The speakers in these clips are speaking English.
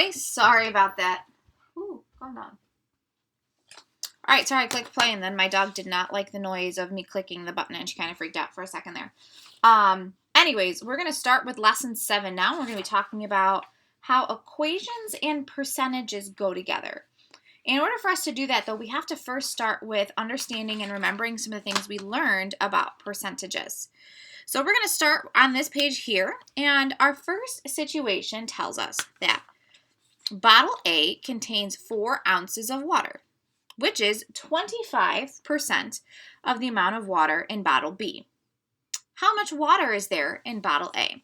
everybody. Sorry about that. Ooh, calm down. All right, sorry, I clicked play, and then my dog did not like the noise of me clicking the button, and she kind of freaked out for a second there. Anyways, we're going to start with lesson 7 now. We're going to be talking about how equations and percentages go together. In order for us to do that, though, we have to first start with understanding and remembering some of the things we learned about percentages. So we're going to start on this page here, and our first situation tells us that bottle A contains 4 ounces of water, which is 25% of the amount of water in bottle B. How much water is there in bottle A?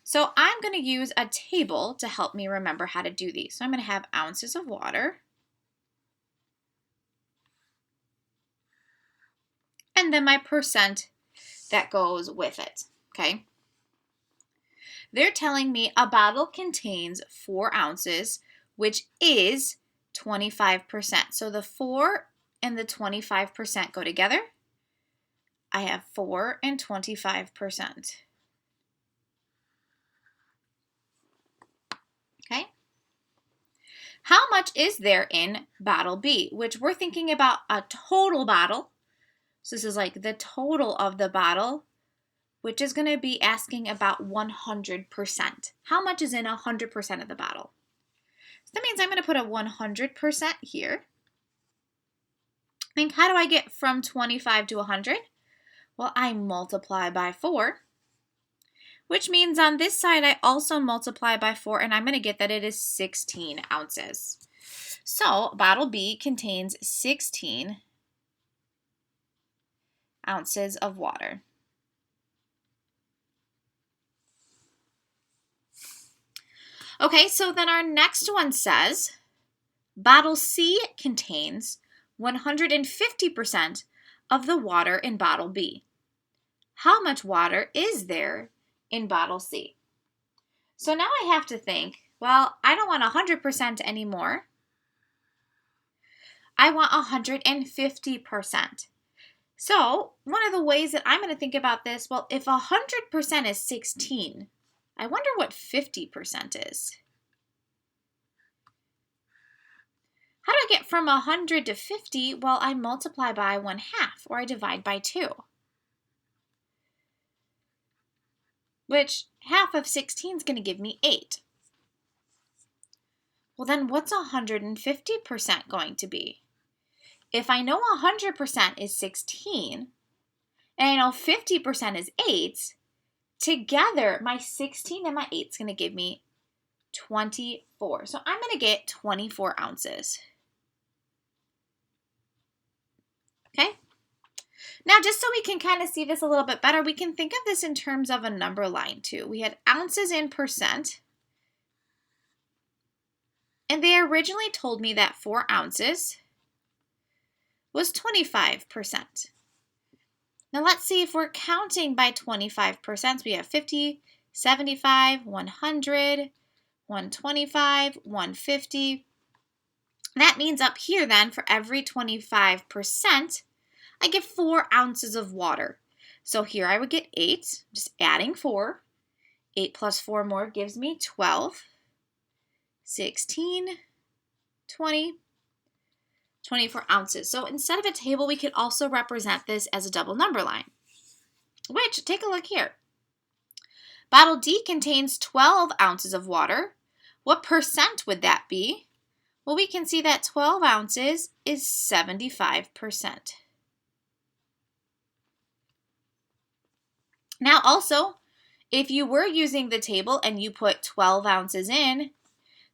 So I'm going to use a table to help me remember how to do these. So I'm going to have ounces of water, and then my percent that goes with it, okay? They're telling me a bottle contains 4 ounces, which is 25%. So the 4 and the 25% go together. I have 4 and 25%. Okay? How much is there in bottle B, which we're thinking about a total bottle. So this is like the total of the bottle, which is going to be asking about 100%. How much is in 100% of the bottle? So that means I'm going to put a 100% here. Think, how do I get from 25 to 100? Well, I multiply by 4, which means on this side I also multiply by 4, and I'm going to get that it is 16 ounces. So bottle B contains 16 ounces of water. Okay, so then our next one says bottle C contains 150% of the water in bottle B. How much water is there in bottle C? So now I have to think, well, I don't want 100% anymore. I want 150%. So one of the ways that I'm going to think about this, well, if 100% is 16, I wonder what 50% is. How do I get from 100 to 50? Well, I multiply by 1/2, or I divide by 2. Which half of 16 is going to give me 8. Well, then what's 150% going to be? If I know 100% is 16, and I know 50% is 8, together my 16 and my 8 is going to give me 24. So I'm going to get 24 ounces. Okay? Now, just so we can kind of see this a little bit better, we can think of this in terms of a number line too. We had ounces in percent, and they originally told me that 4 ounces was 25%. Now let's see if we're counting by 25%. We have 50, 75, 100, 125, 150. That means up here then, for every 25%, I get 4 ounces of water. So here I would get 8, just adding 4. 8 plus 4 more gives me 12, 16, 20, 24 ounces. So instead of a table, we could also represent this as a double number line, which, take a look here. Bottle D contains 12 ounces of water. What percent would that be? Well, we can see that 12 ounces is 75%. Now also, if you were using the table and you put 12 ounces in,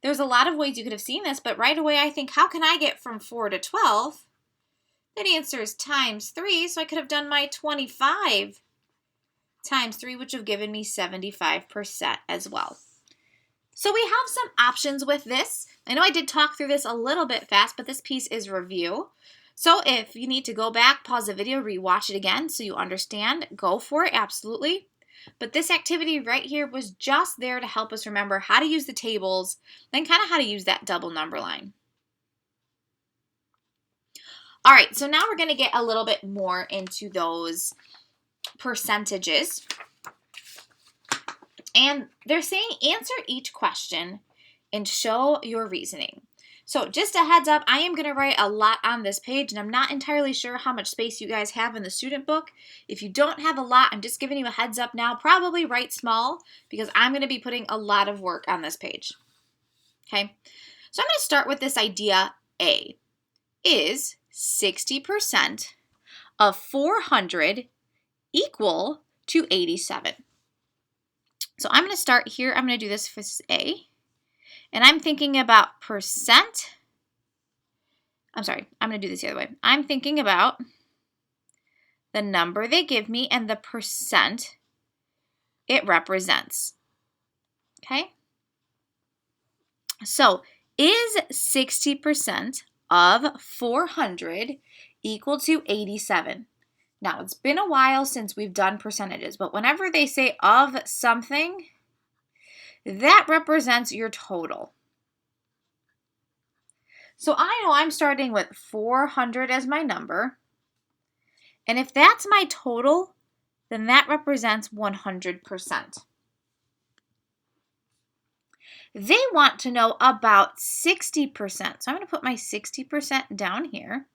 there's a lot of ways you could have seen this, but right away I think, how can I get from 4 to 12? That answer is times 3, so I could have done my 25 times 3, which would have given me 75% as well. So we have some options with this. I know I did talk through this a little bit fast, but this piece is review. So if you need to go back, pause the video, rewatch it again so you understand, go for it, absolutely. But this activity right here was just there to help us remember how to use the tables, then kind of how to use that double number line. All right, so now we're going to get a little bit more into those percentages. And they're saying answer each question and show your reasoning. So just a heads up, I am going to write a lot on this page, and I'm not entirely sure how much space you guys have in the student book. If you don't have a lot, I'm just giving you a heads up now. Probably write small because I'm going to be putting a lot of work on this page. Okay, so I'm going to start with this idea A. Is 60% of 400 equal to 87? So I'm going to start here. I'm going to do this for A. And I'm thinking about percent. I'm sorry, I'm going to do this the other way. I'm thinking about the number they give me and the percent it represents. Okay? So is 60% of 400 equal to 87? Now, it's been a while since we've done percentages, but whenever they say of something, that represents your total. So I know I'm starting with 400 as my number. And if that's my total, then that represents 100%. They want to know about 60%. So I'm going to put my 60% down here.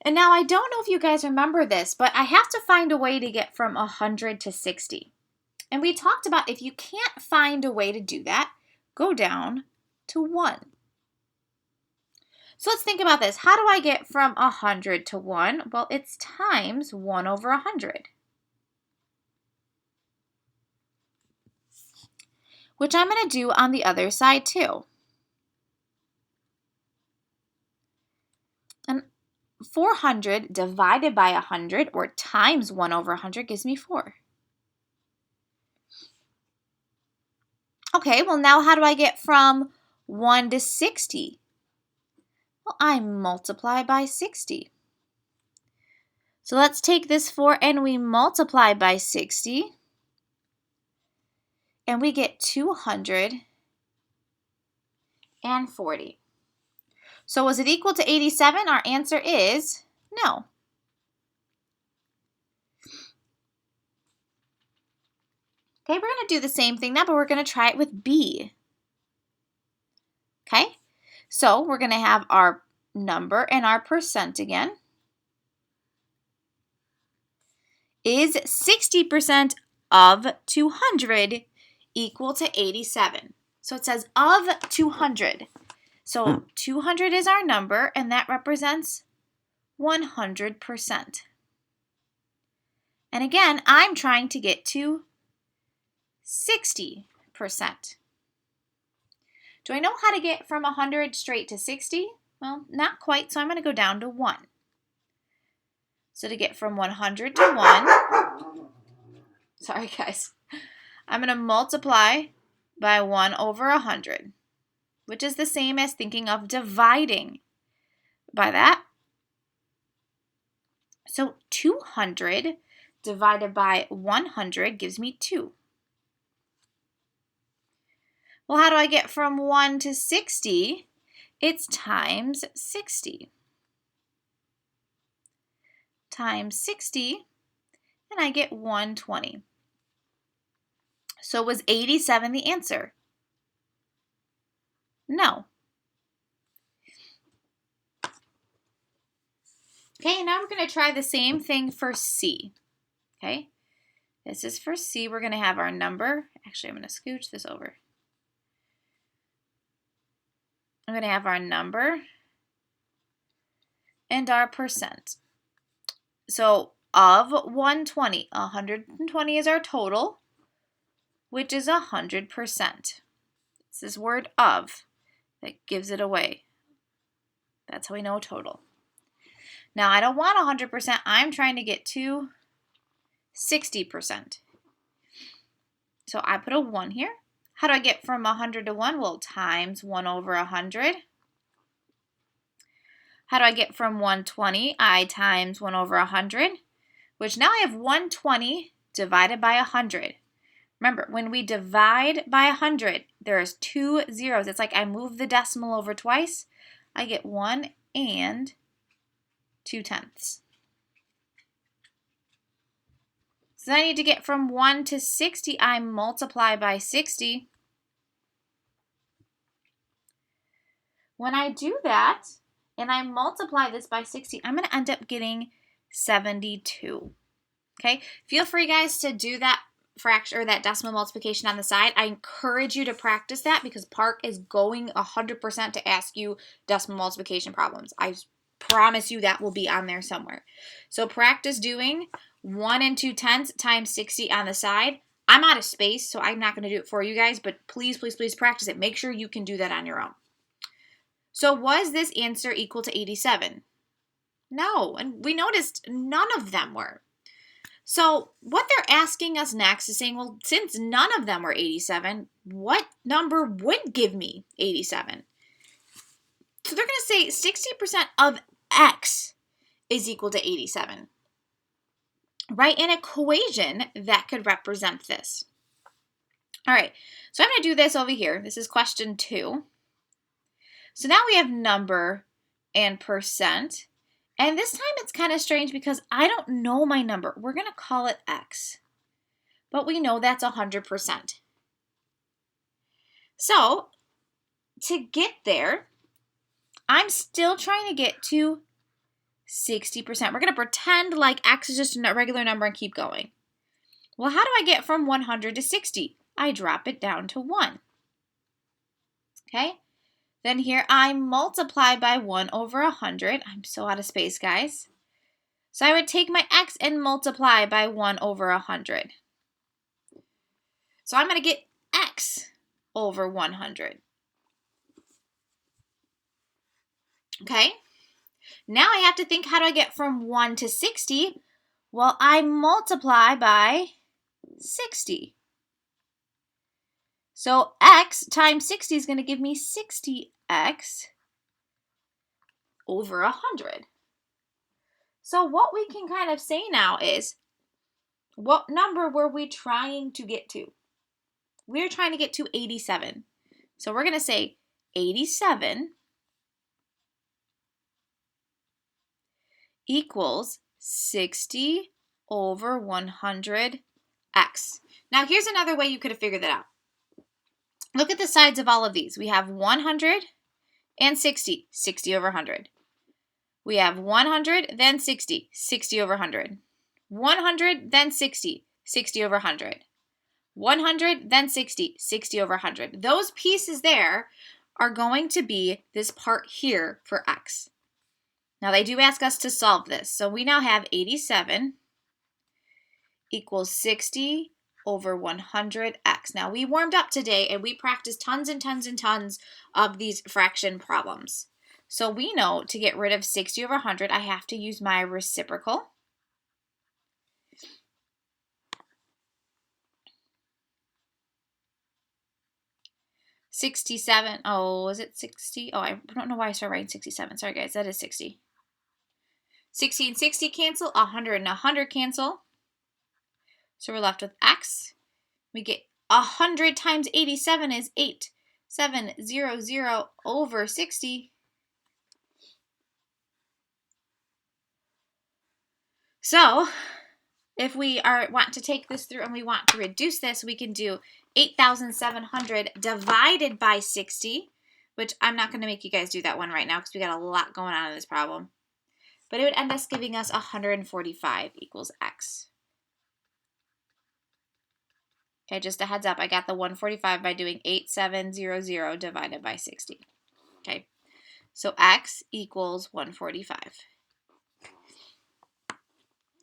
And now I don't know if you guys remember this, but I have to find a way to get from 100 to 60. And we talked about if you can't find a way to do that, go down to 1. So let's think about this. How do I get from 100 to 1? Well, it's times 1 over 100. Which I'm going to do on the other side too. And 400 divided by 100 or times 1 over 100 gives me 4. Okay, well now how do I get from 1 to 60? Well, I multiply by 60. So let's take this 4 and we multiply by 60. And we get 240. So was it equal to 87? Our answer is no. Okay, we're going to do the same thing now, but we're going to try it with B. Okay, so we're going to have our number and our percent again. Is 60% of 200 equal to 87? So it says of 200. So 200 is our number, and that represents 100%. And again, I'm trying to get to 60%. Do I know how to get from 100 straight to 60? Well, not quite, so I'm going to go down to 1. So to get from 100 to 1, sorry guys, I'm going to multiply by 1 over 100, which is the same as thinking of dividing by that. So 200 divided by 100 gives me 2. Well, how do I get from 1 to 60? It's times 60. Times 60, and I get 120. So was 87 the answer? No. Okay, now we're going to try the same thing for C. Okay, this is for C. We're going to have our number. Actually, I'm going to scooch this over. I'm going to have our number and our percent. So of 120, 120 is our total, which is 100%. It's this word of that gives it away. That's how we know total. Now, I don't want 100%. I'm trying to get to 60%. So I put a 1 here. How do I get from 100 to 1? Well, times 1 over 100. How do I get from 120? I times 1 over 100, which now I have 120 divided by 100. Remember, when we divide by 100, there's 2 zeros. It's like I move the decimal over twice. I get 1 and 2/10. So then I need to get from 1 to 60. I multiply by 60. When I do that and I multiply this by 60, I'm going to end up getting 72. Okay, feel free, guys, to do that fraction or that decimal multiplication on the side. I encourage you to practice that because Park is going 100% to ask you decimal multiplication problems. I promise you that will be on there somewhere. So practice doing 1 and 2/10 times 60 on the side. I'm out of space, so I'm not going to do it for you guys, but please, please, please practice it. Make sure you can do that on your own. So was this answer equal to 87? No, and we noticed none of them were. So what they're asking us next is saying, well, since none of them were 87, what number would give me 87? So they're going to say 60% of x is equal to 87. Write an equation that could represent this. All right, so I'm going to do this over here. This is question 2. So now we have number and percent. And this time it's kind of strange because I don't know my number. We're going to call it x. But we know that's 100%. So to get there, I'm still trying to get to 60%. We're going to pretend like x is just a regular number and keep going. Well, how do I get from 100 to 60? I drop it down to 1. Okay? Then here I multiply by 1 over 100. I'm so out of space, guys. So I would take my x and multiply by 1 over 100. So I'm going to get x over 100. Okay? Now I have to think, how do I get from 1 to 60? Well, I multiply by 60. So x times 60 is going to give me 60x over 100. So what we can kind of say now is, what number were we trying to get to? We're trying to get to 87. So we're going to say 87 equals 60 over 100x. Now here's another way you could have figured that out. Look at the sides of all of these. We have 100 and 60, 60 over 100. We have 100, then 60, 60 over 100. 100, then 60, 60 over 100. 100, then 60, 60 over 100. Those pieces there are going to be this part here for x. Now they do ask us to solve this. So we now have 87 equals 60 over 100x. Now we warmed up today and we practiced tons and tons and tons of these fraction problems. So we know to get rid of 60 over 100, I have to use my reciprocal. $67, oh, is it 60? Oh, I don't know why I started writing 67. Sorry, guys, that is 60. 60 and 60 cancel, 100 and 100 cancel. So we're left with x. We get 100 times 87 is 8700 over 60. So if we want to take this through and we want to reduce this, we can do 8,700 divided by 60, which I'm not going to make you guys do that one right now because we got a lot going on in this problem. But it would end up giving us 145 equals x. Okay, just a heads up, I got the 145 by doing 8700 divided by 60. Okay, so x equals 145.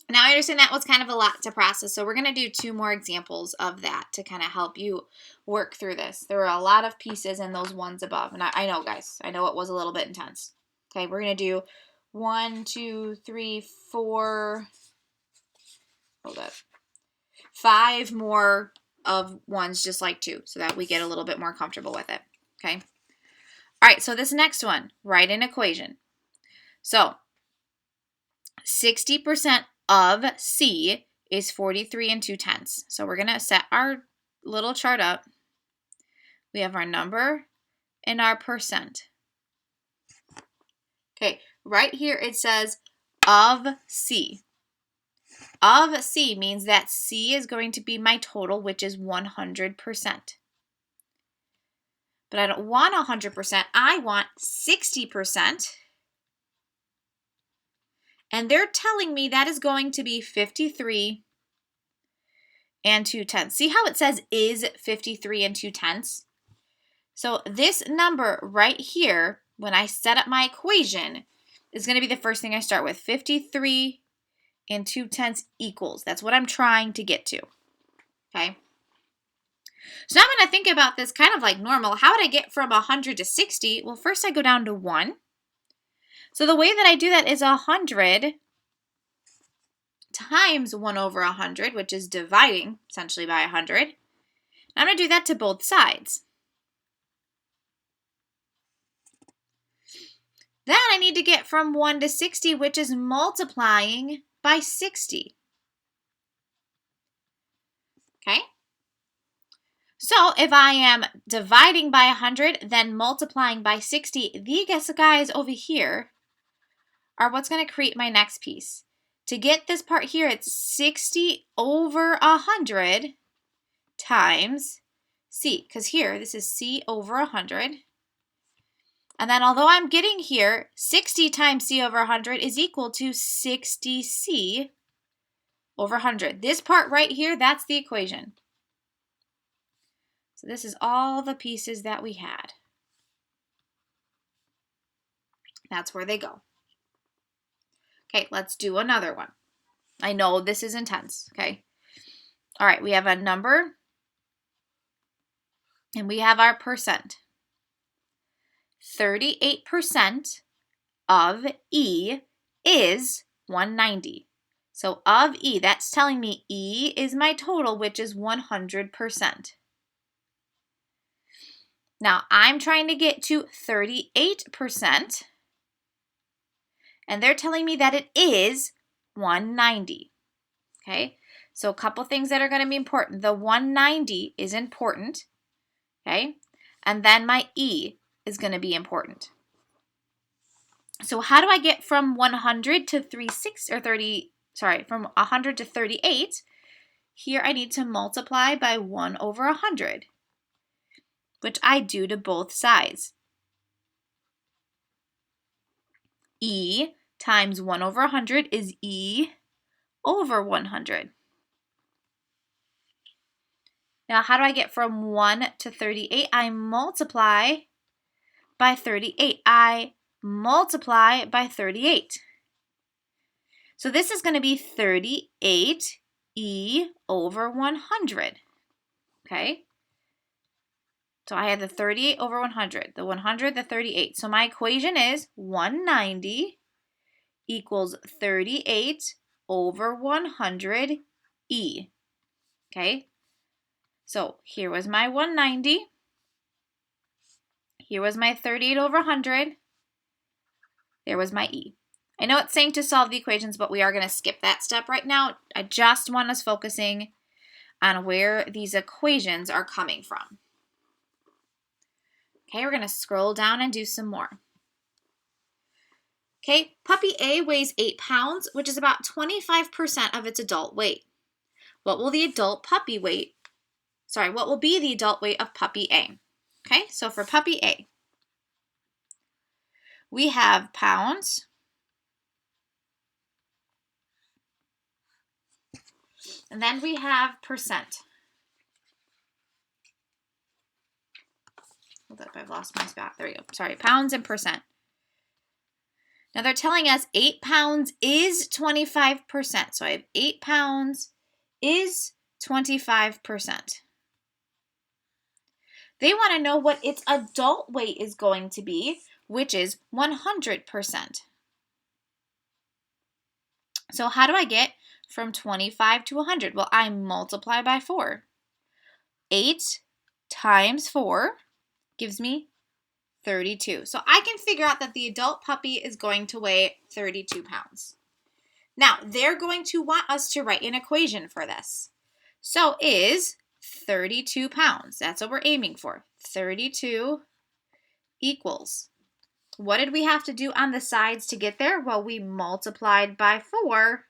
Now I understand that was kind of a lot to process, so we're going to do 2 more examples of that to kind of help you work through this. There were a lot of pieces in those ones above, and I know, guys, I know it was a little bit intense. Okay, we're going to do 1, 2, 3, 4, hold up, 5 more of ones just like 2 so that we get a little bit more comfortable with it, okay? All right, so this next one, write an equation. So 60% of C is 43 and 2/10. So we're going to set our little chart up. We have our number and our percent. Okay, right here it says of C. Of C means that C is going to be my total, which is 100%. but I don't want 100%. I want 60%. And they're telling me that is going to be 53 and 2/10. See how it says is 53 and 2/10? So this number right here, when I set up my equation, is going to be the first thing I start with. 53 and 2/10 equals. That's what I'm trying to get to. Okay? So now I'm going to think about this kind of like normal. How would I get from 100 to 60? Well, first I go down to 1. So the way that I do that is 100 times 1 over 100, which is dividing essentially by 100. I'm going to do that to both sides. Then I need to get from 1 to 60, which is multiplying by 60. Okay? So if I am dividing by 100, then multiplying by 60, these guys over here are what's going to create my next piece. To get this part here, it's 60 over 100 times C, because here, this is C over 100. And then although I'm getting here, 60 times C over 100 is equal to 60C over 100. This part right here, that's the equation. So this is all the pieces that we had. That's where they go. Okay, let's do another one. I know this is intense, okay? All right, we have a number, and we have our percent. 38% of E is 190. So of E, that's telling me E is my total, which is 100%. Now, I'm trying to get to 38%, and they're telling me that it is 190. Okay, so a couple things that are going to be important. The 190 is important, okay, and then my E is going to be important. So how do I get from 100 to 100 to 38? Here I need to multiply by 1 over 100, which I do to both sides. E times 1 over 100 is E over 100. Now, how do I get from 1 to 38? I multiply by 38. I multiply by 38. So this is going to be 38 E over 100. Okay? So I have the 38 over 100, the 100, the 38. So my equation is 190 equals 38 over 100 E. Okay? So here was my 190. Here was my 38 over 100. There was my E. I know it's saying to solve the equations, but we are going to skip that step right now. I just want us focusing on where these equations are coming from. Okay, we're going to scroll down and do some more. Okay, puppy A weighs 8 pounds, which is about 25% of its adult weight. What will the adult puppy weight? What will be the adult weight of puppy A? Okay, so for puppy A, we have pounds, and then we have percent. Hold up, I've lost my spot. There we go. Sorry, pounds and percent. Now they're telling us 8 pounds is 25%. So I have 8 pounds is 25%. They want to know what its adult weight is going to be, which is 100%. So how do I get from 25 to 100? Well, I multiply by 4. 8 times 4 gives me 32. So I can figure out that the adult puppy is going to weigh 32 pounds. Now, they're going to want us to write an equation for this. So is 32 pounds. That's what we're aiming for. 32 equals. What did we have to do on the sides to get there? Well, we multiplied by 4.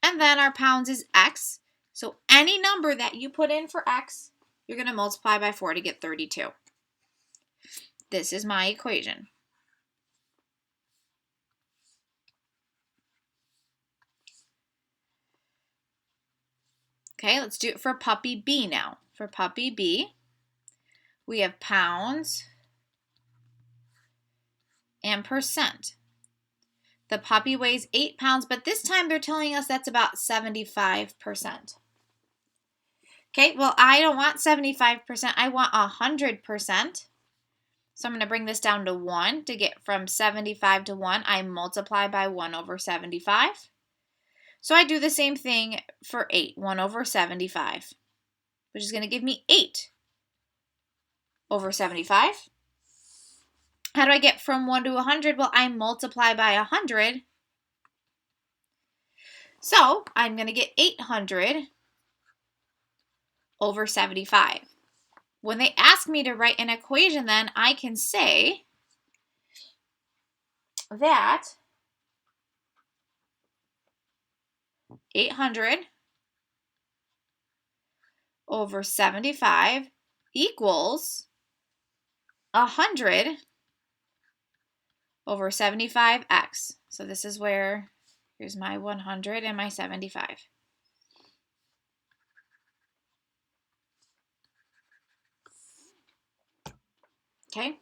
And then our pounds is X. So any number that you put in for X, you're going to multiply by 4 to get 32. This is my equation. Okay, let's do it for puppy B now. For puppy B, we have pounds and percent. The puppy weighs 8 pounds, but this time they're telling us that's about 75%. Okay, well, I don't want 75%. I want 100%. So I'm going to bring this down to 1 to get from 75 to 1. I multiply by 1 over 75. So I do the same thing for 8, 1 over 75, which is going to give me 8 over 75. How do I get from 1 to 100? Well, I multiply by 100. So I'm going to get 800 over 75. When they ask me to write an equation, then I can say that 800 over 75 equals 100 over 75x. So this is where, here's my 100 and my 75. Okay.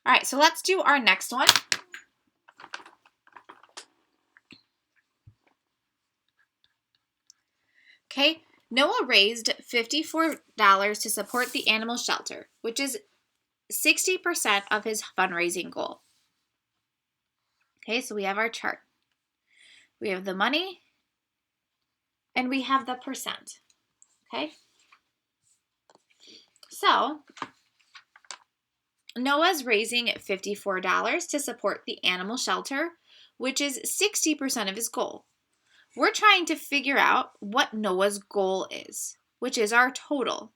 All right, so let's do our next one. Okay, Noah raised $54 to support the animal shelter, which is 60% of his fundraising goal. Okay, so we have our chart. We have the money, and we have the percent. Okay, so Noah's raising $54 to support the animal shelter, which is 60% of his goal. We're trying to figure out what Noah's goal is, which is our total.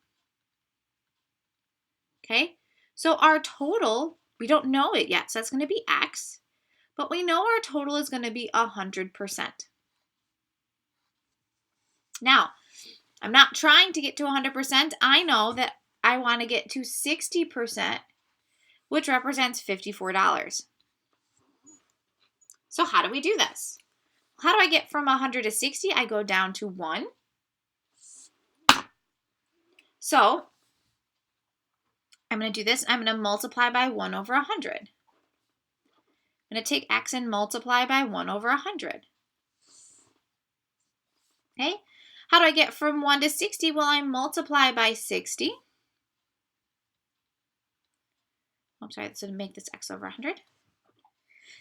Okay, so our total, we don't know it yet, so that's going to be X, but we know our total is going to be 100%. Now, I'm not trying to get to 100%. I know that I want to get to 60%, which represents $54. So how do we do this? How do I get from 100 to 60? I go down to 1. So I'm going to do this. I'm going to multiply by 1 over 100. I'm going to take X and multiply by 1 over 100. Okay? How do I get from 1 to 60? Well, I multiply by 60. I'm sorry, so to make this X over 100.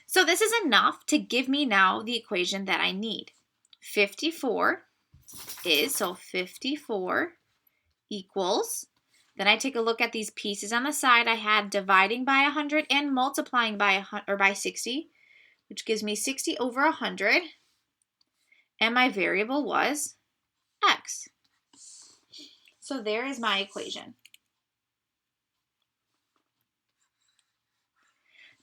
So this is enough to give me now the equation that I need. 54 equals, then I take a look at these pieces on the side. I had dividing by 100 and multiplying by 60, which gives me 60 over 100, and my variable was X. So there is my equation.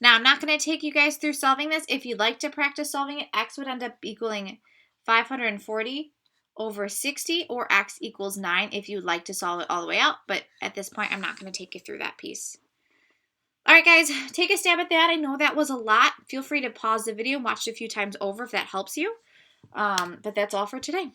Now, I'm not going to take you guys through solving this. If you'd like to practice solving it, X would end up equaling 540 over 60, or X equals 9 if you'd like to solve it all the way out. But at this point, I'm not going to take you through that piece. All right, guys, take a stab at that. I know that was a lot. Feel free to pause the video and watch it a few times over if that helps you. But that's all for today.